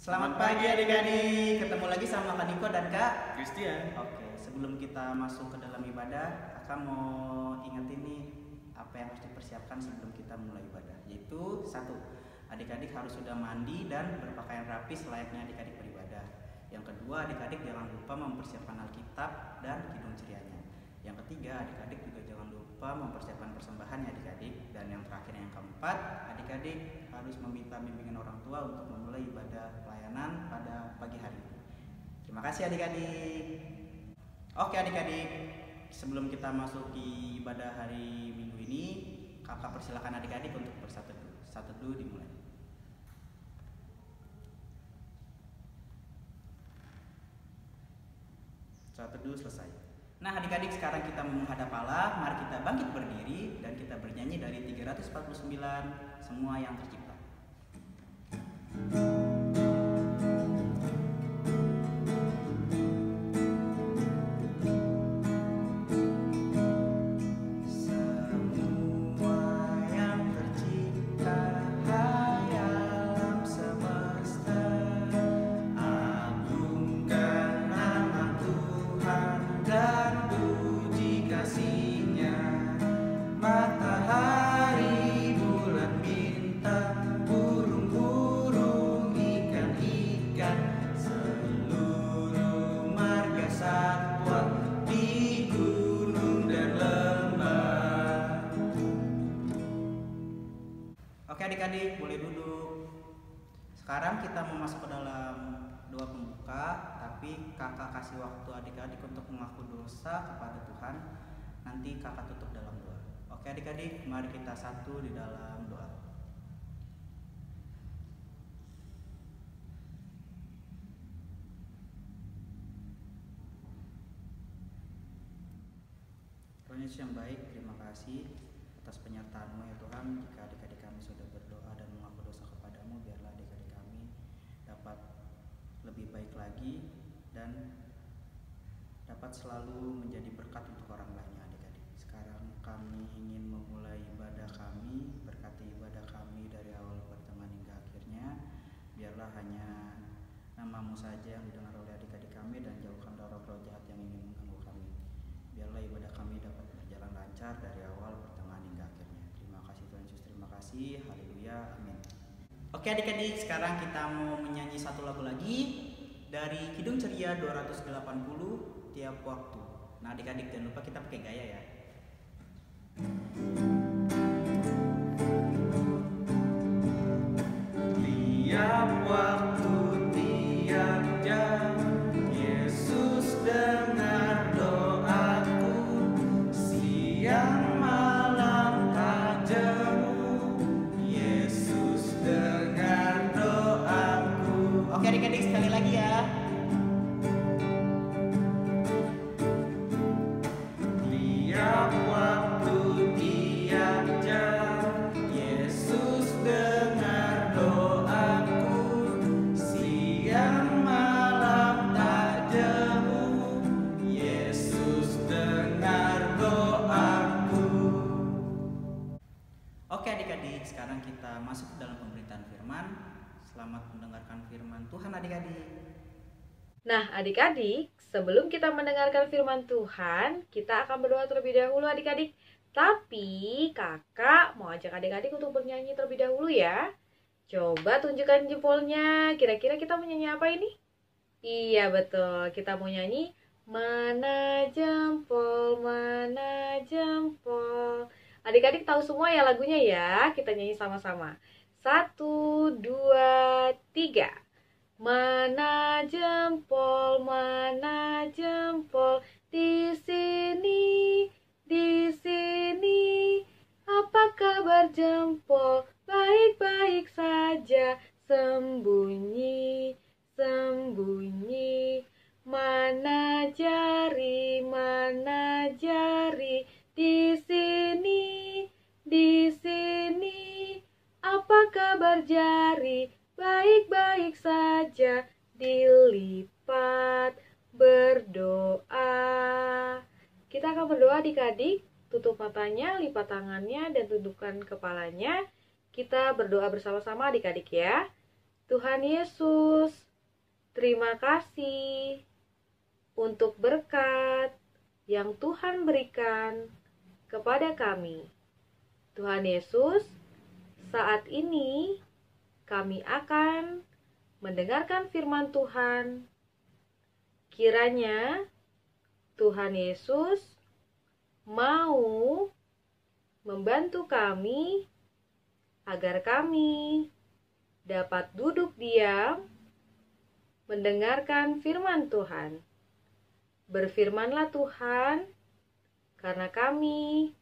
Selamat pagi adik-adik, ketemu lagi sama Kak Niko dan Kak Christian. Oke, sebelum kita masuk ke dalam ibadah, Kakak mau ingetin nih apa yang harus dipersiapkan sebelum kita mulai ibadah. Yaitu satu, adik-adik harus sudah mandi dan berpakaian rapi selayaknya adik-adik beribadah. Yang kedua, adik-adik jangan lupa mempersiapkan Alkitab dan kidung cerianya. Yang ketiga, adik-adik juga jangan lupa mempersiapkan persembahan ya adik-adik. Dan yang terakhir, yang keempat, adik-adik harus meminta bimbingan orang tua untuk memulai ibadah pelayanan pada pagi hari ini. Terima kasih adik-adik. Oke adik-adik, sebelum kita masuk di ibadah hari Minggu ini, kakak persilakan adik-adik untuk bersatu dulu. Satu dulu dimulai. Satu dulu selesai. Nah adik-adik, sekarang kita menghadap Allah. Mari kita bangkit berdiri dan kita bernyanyi dari 349 Semua Yang Tercipta. Oke adik-adik, boleh duduk. Sekarang kita mau masuk ke dalam doa pembuka, tapi kakak kasih waktu adik-adik untuk mengaku dosa kepada Tuhan. Nanti kakak tutup dalam doa. Oke adik-adik, mari kita satu di dalam doa. Tuhan Yesus yang baik, terima kasih atas penyertaan-Mu ya Tuhan. Jika adik-adik kami sudah berdoa dan mengaku dosa kepadamu, biarlah adik-adik kami dapat lebih baik lagi dan dapat selalu menjadi berkat untuk orang lainnya adik-adik. Sekarang kami ingin memulai ibadah kami, berkati ibadah kami dari awal pertengahan hingga akhirnya. Biarlah hanya nama-Mu saja yang didengar oleh adik-adik kami dan jauhkan roh-roh jahat yang ingin mengganggu kami. Biarlah ibadah kami dapat berjalan lancar dari awal pertengahan hingga akhirnya. Terima kasih Tuhan Yesus, terima kasih. Haleluya, amin. Oke adik-adik, sekarang kita mau menyanyi satu lagu lagi dari Kidung Ceria 280, Tiap Waktu. Nah adik-adik jangan lupa kita pakai gaya ya. Tiap waktu, tiap jam, Yesus dengar doaku. Siang malam tak jemu, Yesus dengar doaku. Oke adik-adik, sekali lagi ya. Tiap waktu, tiap jam, Yesus dengar doaku. Siang malam tak jemu, Yesus dengar doaku. Oke adik-adik, sekarang kita masuk ke dalam pemberitaan firman. Selamat mendengarkan firman Tuhan adik-adik. Nah, adik-adik, sebelum kita mendengarkan firman Tuhan, kita akan berdoa terlebih dahulu adik-adik. Tapi kakak mau ajak adik-adik untuk bernyanyi terlebih dahulu ya. Coba tunjukkan jempolnya. Kira-kira kita mau nyanyi apa ini? Iya betul, kita mau nyanyi Mana Jempol, Mana Jempol. Adik-adik tahu semua ya lagunya ya. Kita nyanyi sama-sama. 1, 2, 3. Mana jempol, mana jempol, di sini, di sini. Apa kabar jempol? Baik-baik saja, sembunyi, sembunyi. Mana jari, di sini, di sini. Apa kabar jari? Baik-baik saja, dilipat, berdoa. Kita akan berdoa adik-adik. Tutup matanya, lipat tangannya, dan tundukkan kepalanya. Kita berdoa bersama-sama adik-adik ya. Tuhan Yesus, terima kasih untuk berkat yang Tuhan berikan kepada kami. Tuhan Yesus, saat ini kami akan mendengarkan firman Tuhan. Kiranya Tuhan Yesus mau membantu kami agar kami dapat duduk diam mendengarkan firman Tuhan. Berfirmanlah Tuhan, karena kami,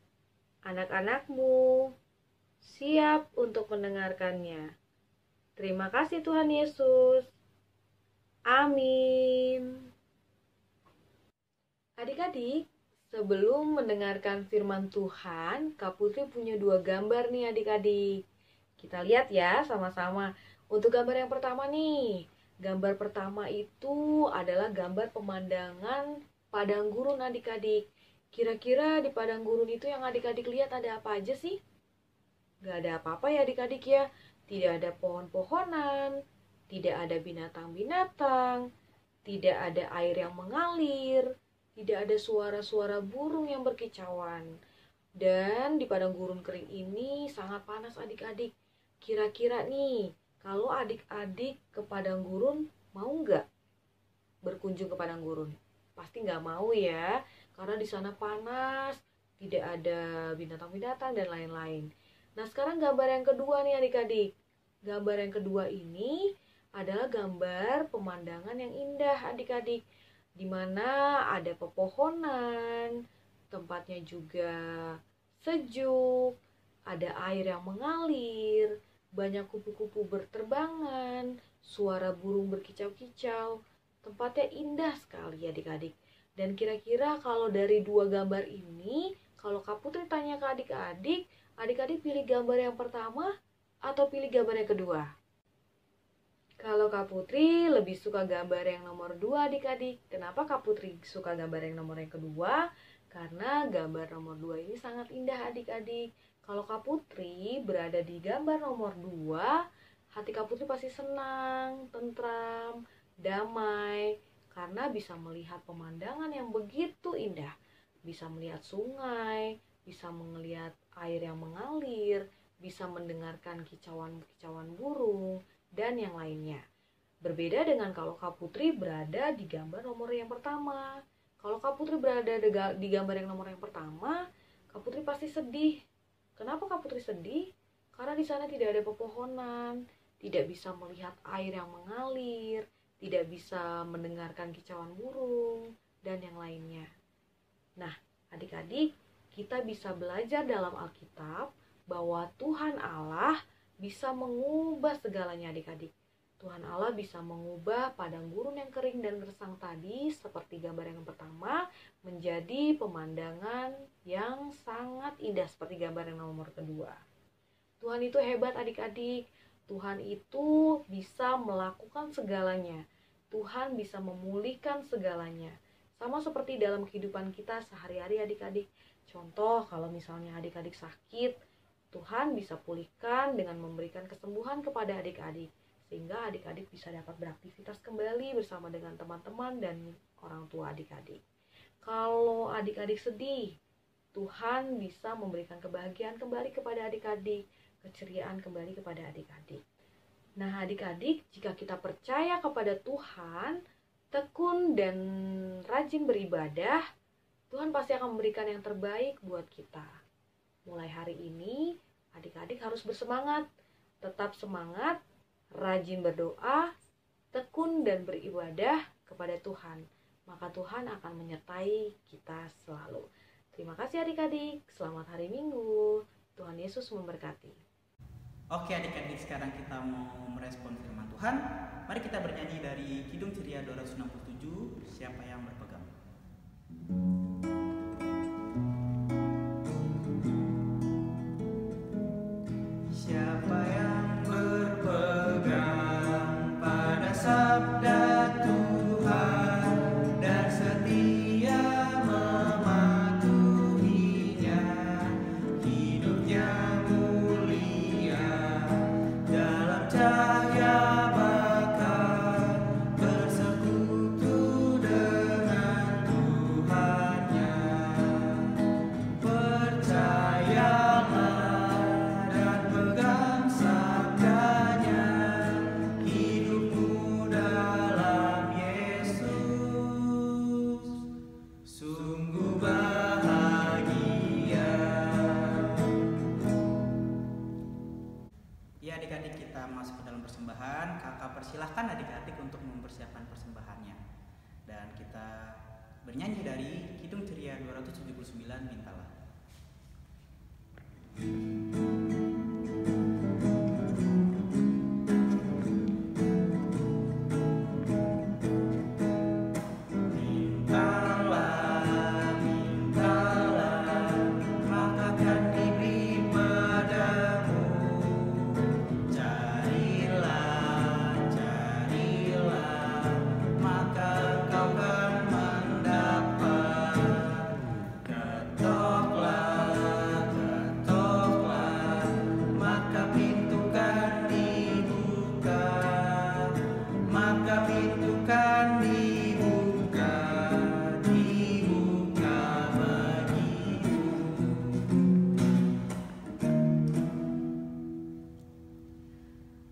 anak-anak-Mu, siap untuk mendengarkannya. Terima kasih Tuhan Yesus. Amin. Adik-adik, sebelum mendengarkan firman Tuhan, Kak Putri punya 2 gambar nih adik-adik. Kita lihat ya sama-sama. Untuk gambar yang pertama nih, gambar pertama itu adalah gambar pemandangan padang gurun adik-adik. Kira-kira di padang gurun itu yang adik-adik lihat ada apa aja sih? Gak ada apa-apa ya adik-adik ya. Tidak ada pohon-pohonan, tidak ada binatang-binatang, tidak ada air yang mengalir, tidak ada suara-suara burung yang berkicauan. Dan di padang gurun kering ini sangat panas adik-adik. Kira-kira nih, kalau adik-adik ke padang gurun, mau nggak berkunjung ke padang gurun? Pasti nggak mau ya, karena di sana panas, tidak ada binatang-binatang dan lain-lain. Nah sekarang gambar yang kedua nih adik-adik. Gambar yang kedua ini adalah gambar pemandangan yang indah adik-adik, di mana ada pepohonan, tempatnya juga sejuk, ada air yang mengalir, banyak kupu-kupu berterbangan, suara burung berkicau-kicau. Tempatnya indah sekali adik-adik. Dan kira-kira kalau dari 2 gambar ini, kalau Kak Putri tanya ke adik-adik, adik-adik pilih gambar yang pertama atau pilih gambar yang kedua? Kalau Kak Putri lebih suka gambar yang nomor 2 adik-adik. Kenapa Kak Putri suka gambar yang nomor yang kedua? Karena gambar nomor 2 ini sangat indah adik-adik. Kalau Kak Putri berada di gambar nomor 2, hati Kak Putri pasti senang, tentram, damai, karena bisa melihat pemandangan yang begitu indah. Bisa melihat sungai, bisa melihat air yang mengalir, bisa mendengarkan kicauan-kicauan burung, dan yang lainnya. Berbeda dengan kalau Kak Putri berada di gambar nomor yang pertama. Kalau Kak Putri berada di gambar yang nomor yang pertama, Kak Putri pasti sedih. Kenapa Kak Putri sedih? Karena di sana tidak ada pepohonan, tidak bisa melihat air yang mengalir, tidak bisa mendengarkan kicauan burung, dan yang lainnya. Nah, adik-adik, kita bisa belajar dalam Alkitab bahwa Tuhan Allah bisa mengubah segalanya adik-adik. Tuhan Allah bisa mengubah padang gurun yang kering dan gersang tadi seperti gambar yang pertama menjadi pemandangan yang sangat indah seperti gambar yang nomor kedua. Tuhan itu hebat adik-adik. Tuhan itu bisa melakukan segalanya. Tuhan bisa memulihkan segalanya. Sama seperti dalam kehidupan kita sehari-hari adik-adik. Contoh kalau misalnya adik-adik sakit, Tuhan bisa pulihkan dengan memberikan kesembuhan kepada adik-adik, sehingga adik-adik bisa dapat beraktivitas kembali bersama dengan teman-teman dan orang tua adik-adik. Kalau adik-adik sedih, Tuhan bisa memberikan kebahagiaan kembali kepada adik-adik, keceriaan kembali kepada adik-adik. Nah adik-adik, jika kita percaya kepada Tuhan, tekun dan rajin beribadah, Tuhan pasti akan memberikan yang terbaik buat kita. Mulai hari ini, adik-adik harus bersemangat, tetap semangat, rajin berdoa, tekun dan beribadah kepada Tuhan. Maka Tuhan akan menyertai kita selalu. Terima kasih adik-adik, selamat hari Minggu. Tuhan Yesus memberkati. Oke adik-adik, sekarang kita mau merespon firman Tuhan. Mari kita bernyanyi dari Kidung Ceria 267, Siapa yang berpegang. Siapa yang berpegang pada sabda Tuhan dan setia mematuhinya, hidupnya mulia dalam cahaya silakan adik-adik untuk mempersiapkan persembahannya. Dan kita bernyanyi dari Kidung Ceria 279, Mintalah.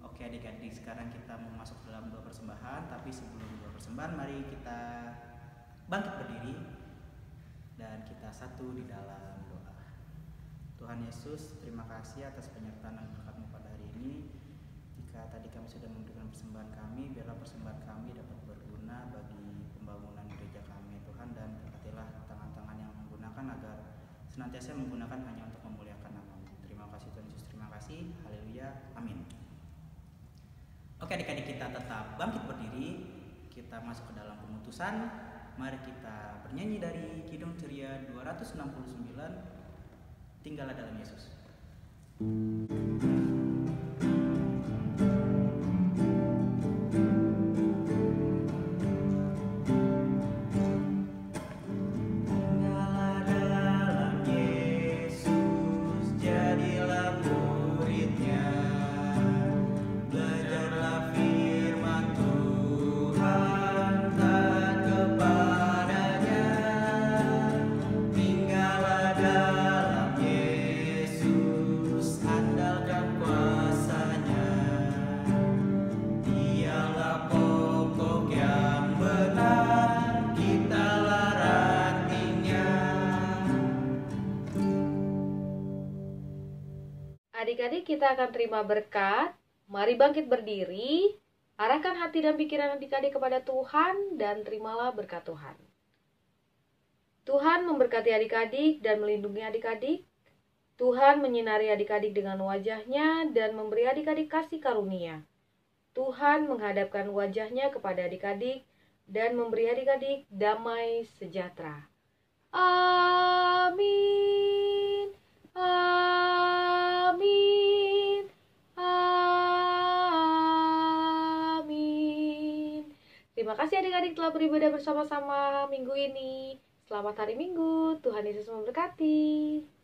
Oke adik-adik, sekarang kita mau masuk dalam doa persembahan. Tapi sebelum doa persembahan, mari kita bangkit berdiri dan kita satu di dalam doa. Tuhan Yesus, terima kasih atas penyertaan dan berkat-Mu pada hari ini. Jika tadi kami sudah memberikan persembahan kami, biarlah persembahan kami dapat berguna bagi pembangunan gereja kami Tuhan, dan berkatilah tangan-tangan yang menggunakan agar senantiasa menggunakan hanya untuk memuliakan nama-Mu. Terima kasih Tuhan Yesus, terima kasih. Haleluya, amin. Oke adik-adik, kita tetap bangkit berdiri. Kita masuk ke dalam pemutusan. Mari kita bernyanyi dari Kidung Ceria 269, Tinggallah dalam Yesus. Adik-adik, kita akan terima berkat. Mari bangkit berdiri, arahkan hati dan pikiran adik-adik kepada Tuhan, dan terimalah berkat Tuhan. Tuhan memberkati adik-adik dan melindungi adik-adik. Tuhan menyinari adik-adik dengan wajah-Nya dan memberi adik-adik kasih karunia. Tuhan menghadapkan wajah-Nya kepada adik-adik dan memberi adik-adik damai sejahtera. Amin. Amin. Amin. Terima kasih adik-adik telah beribadah bersama-sama minggu ini. Selamat hari Minggu. Tuhan Yesus memberkati.